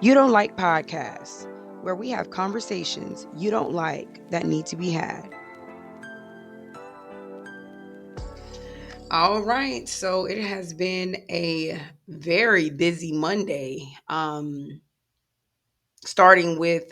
You Don't Like Podcasts, where we have conversations you don't like that need to be had. All right, so it has been a very busy Monday, starting with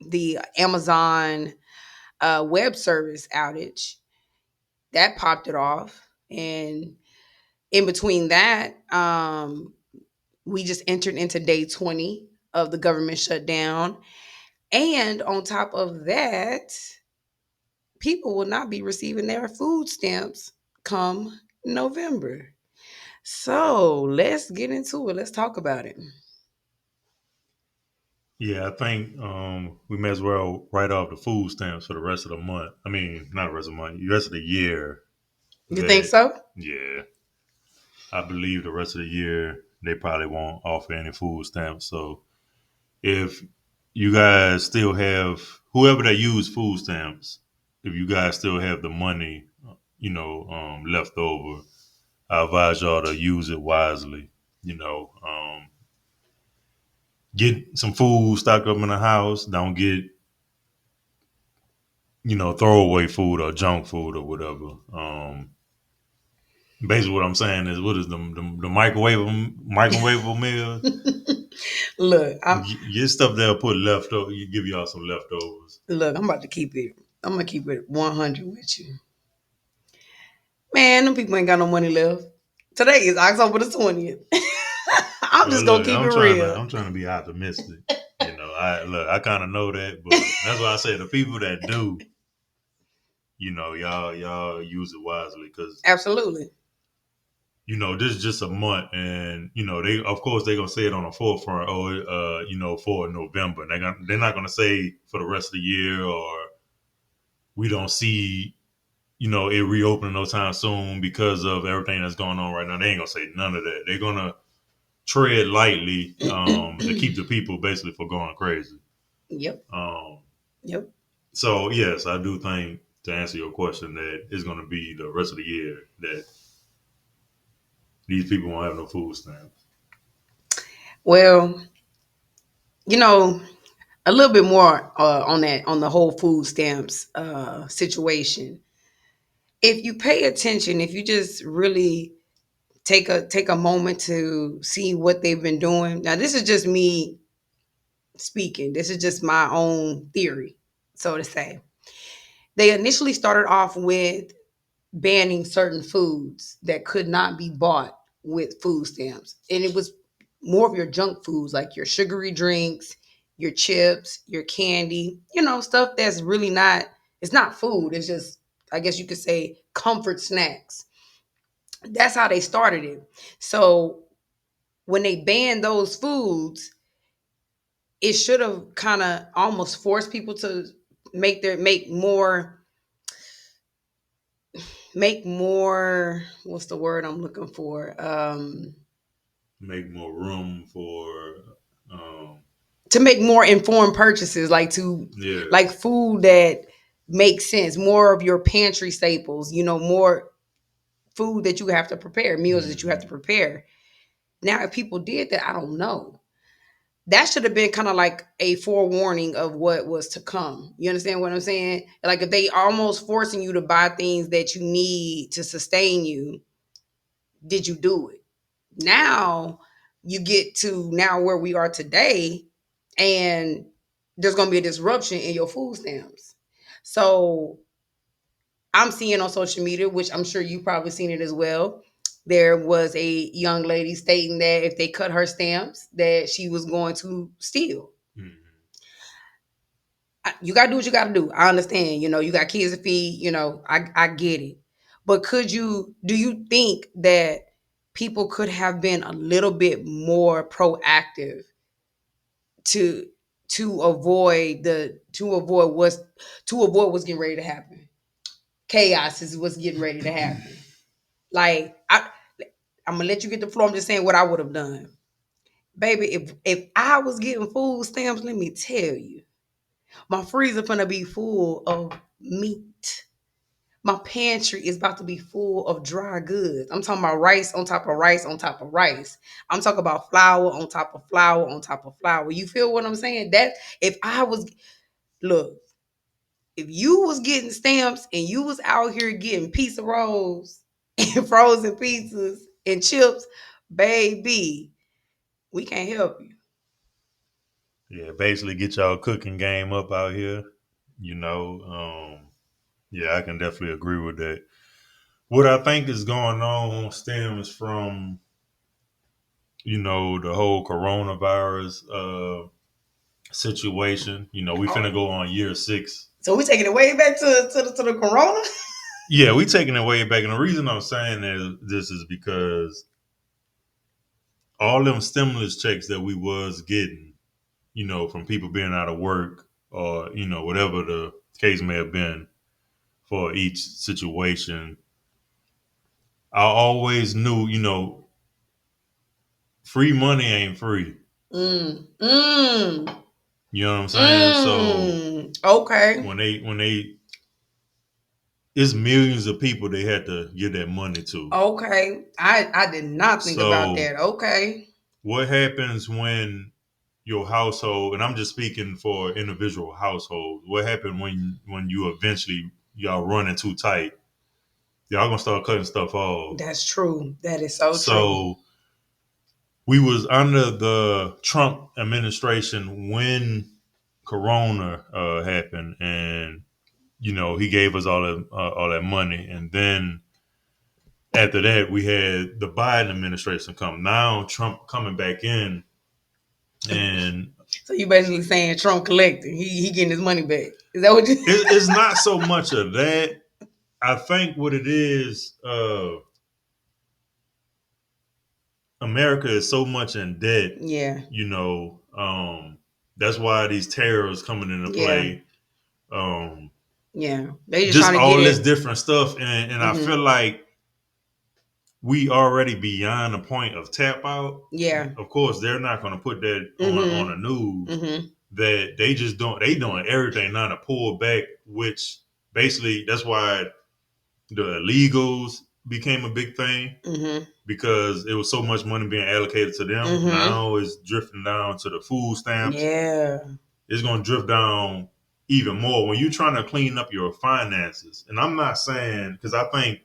the Amazon web service outage. That popped it off. And in between that, we just entered into day 20 of the government shutdown. And on top of that, people will not be receiving their food stamps come November. So let's get into it. Let's talk about it. Yeah, I think we may as well write off the food stamps for the rest of the month. I mean, not the rest of the month, the rest of the year. You think That so? yeah, I believe the rest of the year they probably won't offer any food stamps. So if you guys still have whoever that use food stamps, if you guys still have the money, left over, I advise y'all to use it wisely. You know, get some food stocked up in the house. Don't get throwaway food or junk food or whatever. Basically, what I'm saying is, what is the microwavable meals? Look, Get stuff that'll put leftover. You give y'all some leftovers. I'm about to keep it. I'm gonna keep it 100 with you, man. Them people ain't got no money left. Today is October the 20th. I'm Well, just gonna look, keep it I'm trying to real. I'm trying to be optimistic. I kind of know that, but that's why I say the people that do, y'all use it wisely because Absolutely. this is just a month, and they of course they're gonna say it on the forefront. Oh, for November, and they're not gonna say for the rest of the year, or we don't see it reopening no time soon because of everything that's going on right now. They ain't gonna say none of that. They're gonna tread lightly to keep the people basically from going crazy. Yep. Um, Yep. so yes, I do think to answer your question that it's gonna be the rest of the year that these people won't have no food stamps. Well, you know, a little bit more on that on the whole food stamps situation. If you pay attention, if you just really take a moment to see what they've been doing. Now, this is just me speaking. This is just my own theory, so to say. They initially started off with banning certain foods that could not be bought with food stamps. And it was more of your junk foods like your sugary drinks, your chips, your candy, stuff that's really not, it's not food. It's just, I guess you could say, comfort snacks. That's how they started it. So when they banned those foods, it should have kind of almost forced people to make more what's the word I'm looking for, Make more room for, um, to make more informed purchases, like to yeah, like food that makes sense, more of your pantry staples, more food that you have to prepare, meals that you have to hmm prepare. Now if people did that, I don't know, that should have been kind of like a forewarning of what was to come. You understand what I'm saying? Like if they almost forcing you to buy things that you need to sustain you, did you do it? Now you get to now where we are today, and there's going to be a disruption in your food stamps. So I'm seeing on social media, which I'm sure you've probably seen it as well. There was a young lady stating that if they cut her stamps, that she was going to steal. hmm You got to do what you got to do. I understand. You got kids to feed. I get it. But do you think that people could have been a little bit more proactive to to avoid the to avoid what's getting ready to happen? Chaos is what's getting ready to happen. Like I'm gonna let you get the floor. I'm just saying what I would have done, baby. If I was getting food stamps, let me tell you, my freezer gonna be full of meat, My pantry is about to be full of dry goods. I'm talking about rice on top of rice on top of rice. I'm talking about flour on top of flour on top of flour. You feel what I'm saying? That if I was look, if you was getting stamps and you was out here getting pizza rolls and frozen pizzas and chips, baby, we can't help you. Yeah, basically get y'all cooking game up out here. Yeah, I can definitely agree with that. What I think is going on stems from, the whole coronavirus situation. We finna go on year 6. So we taking it way back to the corona. Yeah, we taking it way back. And the reason I'm saying this is because all them stimulus checks that we was getting, from people being out of work or, whatever the case may have been for each situation, I always knew, free money ain't free. Mm, mm, You know what I'm saying? So okay. when they it's millions of people they had to give that money to. Okay. I did not think about So that. Okay. what happens when your household, and I'm just speaking for individual households, what happened when you eventually y'all running too tight? Y'all gonna start cutting stuff off. That's true. That is so true. So we was under the Trump administration when Corona happened, and he gave us all that money, and then after that we had the Biden administration come. Now Trump coming back in, and So you basically saying Trump collecting. He getting his money back. Is that what you it's not so much of that. I think what it is, America is so much in debt. Yeah. You know, that's why these tariffs coming into Yeah. play. Um, Yeah. They just just trying to get all this it. different stuff, and I Mm-hmm. feel like we already beyond the point of tap out. Yeah. Of course, they're not going to put that on Mm-hmm. the news. Mm-hmm. That they just don't. They doing everything now to pull back, which basically that's why the illegals became a big thing Mm-hmm. because it was so much money being allocated to them. Mm-hmm. Now it's drifting down to the food stamps. Yeah. It's going to drift down even more when you're trying to clean up your finances. And I'm not saying because I think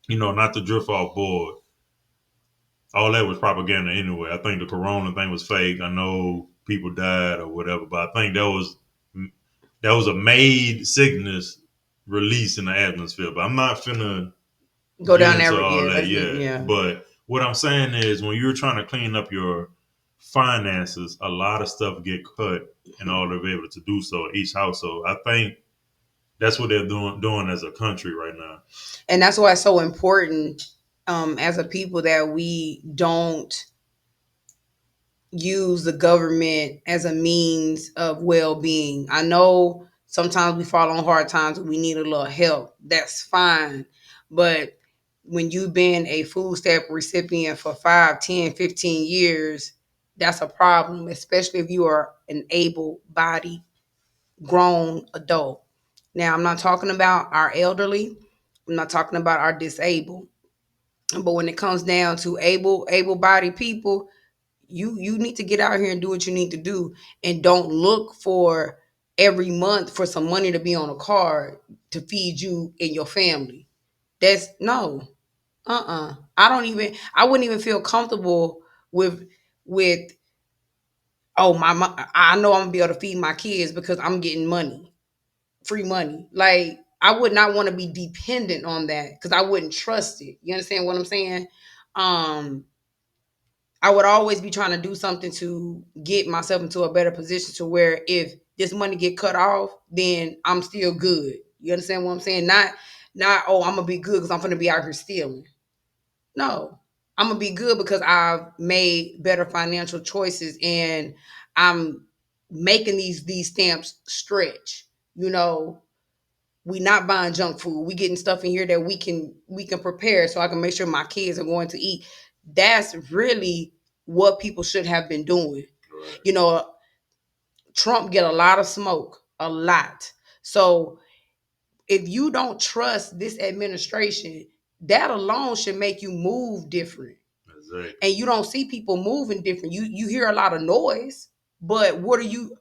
not to drift off board. All that was propaganda anyway. I think the corona thing was fake. I know people died or whatever, but I think that was a made sickness release in the atmosphere. But I'm not finna Go get down into there. all Yeah. that Let's yet. yeah. But what I'm saying is when you're trying to clean up your finances, a lot of stuff get cut in order to be able to do so each household. I think that's what they're doing as a country right now. And that's why it's so important as a people that we don't use the government as a means of well-being. I know sometimes we fall on hard times and we need a little help. That's fine. But when you've been a food stamp recipient for 5, 10, 15 years, that's a problem, especially if you are an able-bodied grown adult. Now, I'm not talking about our elderly. I'm not talking about our disabled. But when it comes down to able-bodied people, you need to get out here and do what you need to do, and don't look for every month for some money to be on a card to feed you and your family. That's no. I wouldn't even feel comfortable with oh I know I'm gonna be able to feed my kids because I'm getting money, free money. Like I would not want to be dependent on that because I wouldn't trust it. You understand what I'm saying? um I would always be trying to do something to get myself into a better position to where if this money get cut off, then I'm still good. You understand what I'm saying? Not oh, I'm gonna be good because I'm gonna be out here stealing. No, I'm gonna be good because I've made better financial choices and I'm making these stamps stretch. You know, we not buying junk food. We getting stuff in here that we can prepare so I can make sure my kids are going to eat. That's really what people should have been doing. Right. You know, Trump get a lot of smoke, a lot. So if you don't trust this administration, that alone should make you move different. Exactly. And you don't see people moving different. You hear a lot of noise, but what are you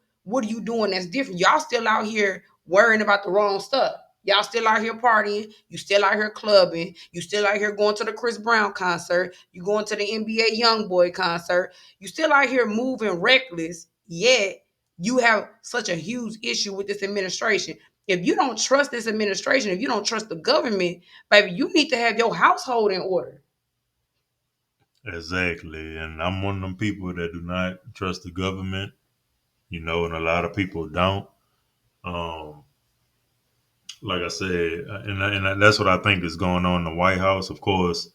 doing that's different? Y'all still out here worrying about the wrong stuff. Y'all still out here partying. You still out here clubbing. You still out here going to the Chris Brown concert. You going to the NBA YoungBoy concert. You still out here moving reckless. Yet you have such a huge issue with this administration. If you don't trust this administration, if you don't trust the government, baby, you need to have your household in order. Exactly. And I'm one of them people that do not trust the government, and a lot of people don't. Um, like I said, and that's what I think is going on in the White House. Of course,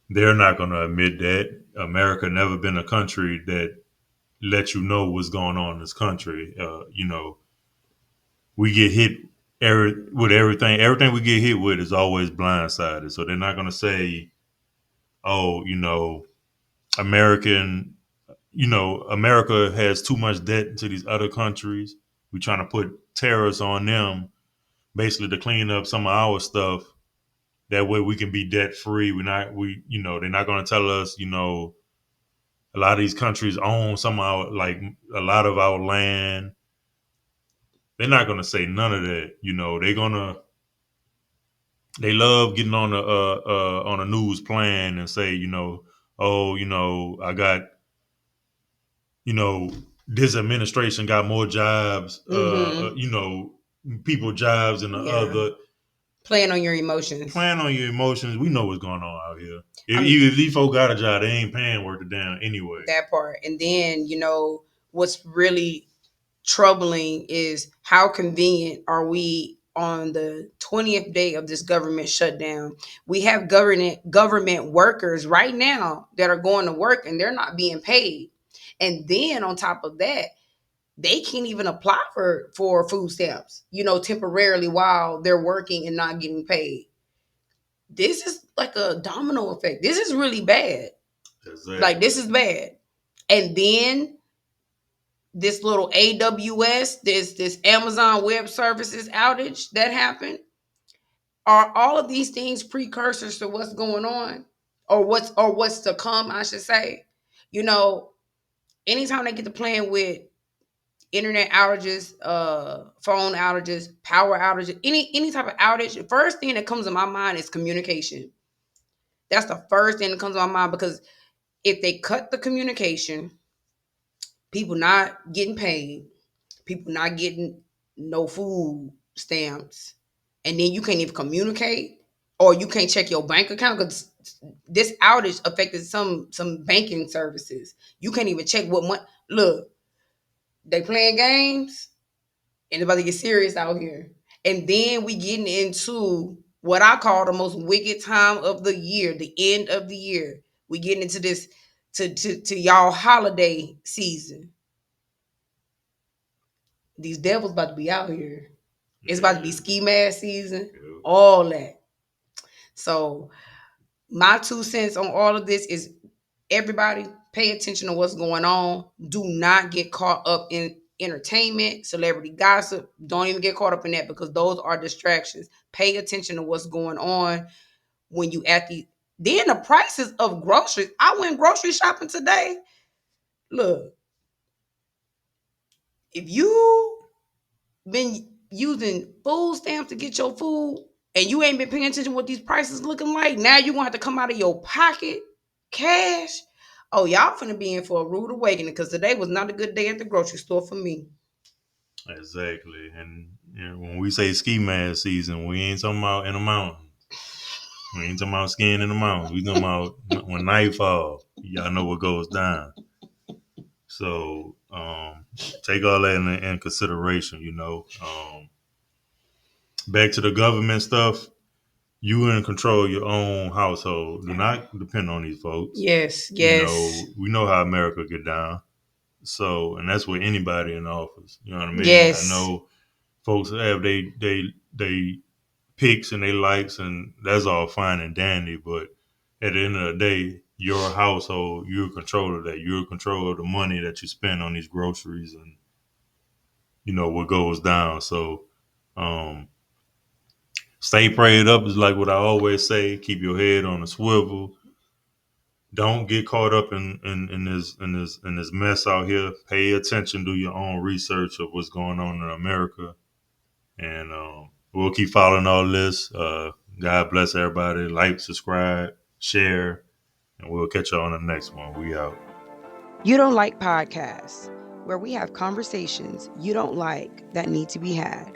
they're not going to admit that. America never been a country that let you know what's going on in this country. We get hit with everything. Everything we get hit with is always blindsided. So they're not going to say, "Oh, American, America has too much debt to these other countries. We're trying to put tariffs on them, basically to clean up some of our stuff. That way we can be debt free. They're not going to tell us, a lot of these countries own some of our, like a lot of our land. They're not going to say none of that. They love getting on a news plan and say, oh, I got, you know, this administration got more jobs, Mm-hmm. people jobs than the Yeah. other. Playing on your emotions. Plan on your emotions. We know what's going on out here. I mean, If these folks got a job, they ain't paying worth it down anyway. that part. And then, what's really troubling is how convenient are we on the 20th day of this government shutdown. We have government workers right now that are going to work and they're not being paid. And then on top of that, they can't even apply for food stamps, temporarily while they're working and not getting paid. This is like a domino effect. This is really bad. Like, Exactly. this is bad. And then this little AWS, this Amazon Web Services outage that happened. Are all of these things precursors to what's going on, or what's to come? I should say. You know, anytime they get to playing with internet outages, phone outages, power outages, any type of outage, the first thing that comes to my mind is communication. That's the first thing that comes to my mind, because if they cut the communication, people not getting paid, people not getting no food stamps, and then you can't even communicate, or you can't check your bank account because this outage affected some banking services. You can't even check what money. Look, they playing games, and about to get serious out here. And then we getting into what I call the most wicked time of the year, the end of the year. We getting into this to y'all holiday season. These devils about to be out here. It's about to be Yeah. ski mask season, Yeah. all that. So my 2 cents on all of this is, everybody pay attention to what's going on. Do not get caught up in entertainment, celebrity gossip. Don't even get caught up in that, because those are distractions. Pay attention to what's going on when you at the then the prices of groceries. I went grocery shopping today. Look, if you been using food stamps to get your food and you ain't been paying attention what these prices looking like, now you're gonna have to come out of your pocket cash. Oh, y'all finna be in for a rude awakening, because today was not a good day at the grocery store for me. Exactly. And when we say ski mask season, we ain't talking about in the mountains. We ain't talking about skiing in the mountains. We talking about when night fall. Y'all know what goes down. So take all that in consideration. Back to the government stuff. You in control of your own household. Do not depend on these folks. Yes, yes, We know how America get down. So, and that's with anybody in office. You know what I mean? I yes, know folks have they picks and they likes, and that's all fine and dandy. But at the end of the day, your household, you're in control of that. You're in control of the money that you spend on these groceries and what goes down. So, um, Stay prayed up is like what I always say. Keep your head on a swivel. Don't get caught up in this mess out here. Pay attention, do your own research of what's going on in America, and we'll keep following all this. God bless everybody. Like, subscribe, share, and we'll catch you on the next one. We out. You Don't Like podcasts, where we have conversations you don't like that need to be had.